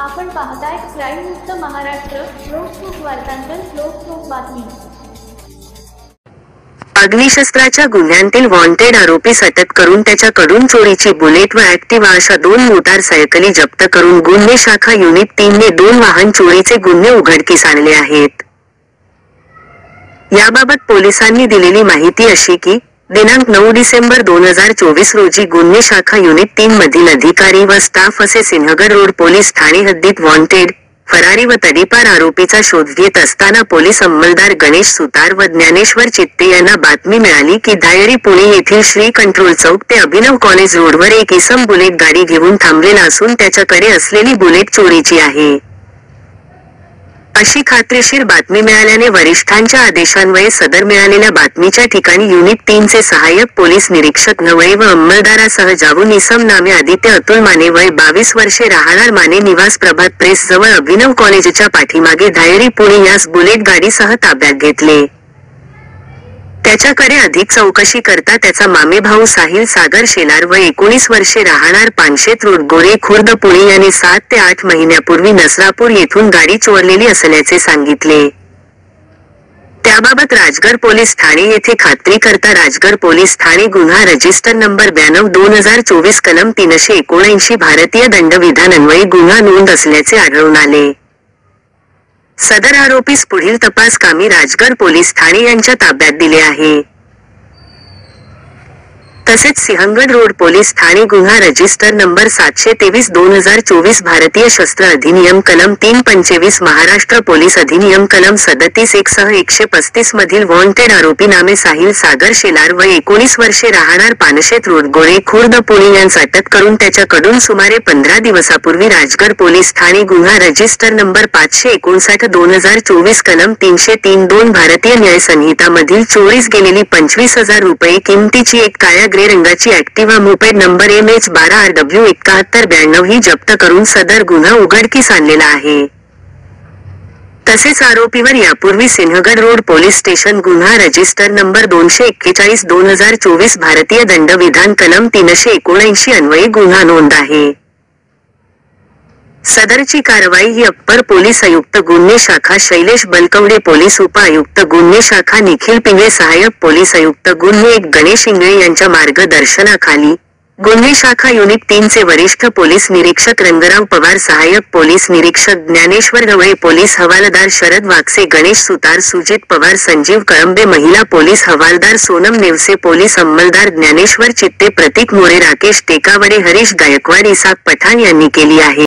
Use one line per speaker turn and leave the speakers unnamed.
आपण पाहताय क्राईम मुक्त महाराष्ट्र. लोकसुख वार्तांकन. लोकसुख बातमी.
अग्निशस्त्राच्या गुन्ह्यांतील वॉन्टेड आरोपीस अटक करून त्याच्याकडून चोरीची बुलेट व ॲक्टिवा अशा 2 मोटारसायकली जप्त करून गुन्हे शाखा युनिट 3 ने 2 वाहन चोरीचे गुन्हे उघडकीस आणले आहेत. याबाबत पोलिसांनी दिलेली माहिती अशी की, दिनांक 9 डिसेंबर 2024 रोजी गुन्हे शाखा युनिट 3 मधील अधिकारी व स्टाफ असे सिंहगड रोड पोलीस ठाणे हद्दीत वॉन्टेड, फरारी व तडीपार आरोपीचा शोध घेत असताना पोलीस अंमलदार गणेश सुतार व ज्ञानेश्वर चित्ते यांना बातमी मिळाली की धायरी पुणे येथील श्री कंट्रोल चौक ते अभिनव कॉलेज रोडवर एक इसम बुलेट गाडी घेऊन थांबलेला असून त्याच्याकडे असलेली बुलेट चोरीची आहे. अशी खात्रीशीर बातमी मिळाल्याने वरिष्ठांच्या आदेशान्वये सदर मिळालेल्या बातमीच्या ठिकाणी युनिट 3 चे सहाय्यक पोलीस निरीक्षक नवळे व अंमलदारासह जाऊन इसम नामे आदित्य अतुल माने वय 22 वर्षे राहणार माने निवास प्रभात प्रेस जवळ अभिनव कॉलेजच्या पाठीमागे धायरी पुणे यास बुलेट गाडीसह ताब्यात घेतले. त्याच्याकडे अधिक चौकशी करता त्याचा मामे भाऊ साहिल सागर शेलार व 19 वर्षे राहणार पानशेत रोड गोरे खुर्द पुणे याने 7 ते 8 महिन्यापूर्वी नसरापूर येथून गाडी चोरलेली असल्याचे सांगितले. त्याबाबत राजगड पोलीस ठाणे येथे खात्री करता राजगड पोलीस ठाणे गुन्हा रजिस्टर नंबर 92/2024 कलम 379 भारतीय दंडविधान अन्वये गुन्हा नोंद असल्याचे आढळून आले. सदर आरोपीस पुढील तपास कामी राजगड पोलीस ठाणे यांच्या ताब्यात दिले आहे. तसेच सिंहगड रोड पोलीस ठाणे गुन्हा रजिस्टर नंबर 723/2024 भारतीय शस्त्र अधिनियम कलम 325 महाराष्ट्र पोलीस अधिनियम कलम 37(1) सह 135 मधील वॉन्टेड आरोपी नामे साहिल सागर शेलार व 19 वर्षे राहणार पानशेत रोड गोरे खुर्द पुणे यांस अटक करून त्याच्याकडून सुमारे 15 दिवसापूर्वी राजगड पोलीस ठाणे गुन्हा रजिस्टर नंबर 559/2024 कलम 303(2) भारतीय न्याय संहिता मधील चोरीस गेलेली 25,000 रुपये किमतीची एक काळ्या ग्रे रंगाची ॲक्टिवा मोपेड नंबर MH12RW7192 ही जप्त करून सदर गुन्हा उघडकीस आणलेला आहे. तसेच आरोपीवर यापूर्वी सिंहगड रोड पोलीस स्टेशन गुन्हा रजिस्टर नंबर 241/2024 भारतीय दंडविधान कलम 379 अन्वये गुन्हा नोंद आहे. सदरची कारवाई ही अप्पर पोलीस आयुक्त गुन्हे शाखा शैलेश बलकवडे, पोलीस उप-आयुक्त गुन्हे शाखा निखिल पिंगळे, सहाय्यक पोलीस आयुक्त गुन्हे 1 गणेश इंगळे यांच्या मार्गदर्शनाखाली गुन्हे शाखा युनिट 3 चे वरिष्ठ पोलीस निरीक्षक रंगराव पवार, सहाय्यक पोलीस निरीक्षक ज्ञानेश्वर गवळे, पोलीस हवालदार शरद वागसे, गणेश सुतार, सुजित पवार, संजीव कळंबे, महिला पोलीस हवालदार सोनम नेवसे, पोलीस अंमलदार ज्ञानेश्वर चित्ते, प्रतीक मोरे, राकेश टेकावडे, हरीश गायकवाड, इसाक पठाण यांनी केली आहे.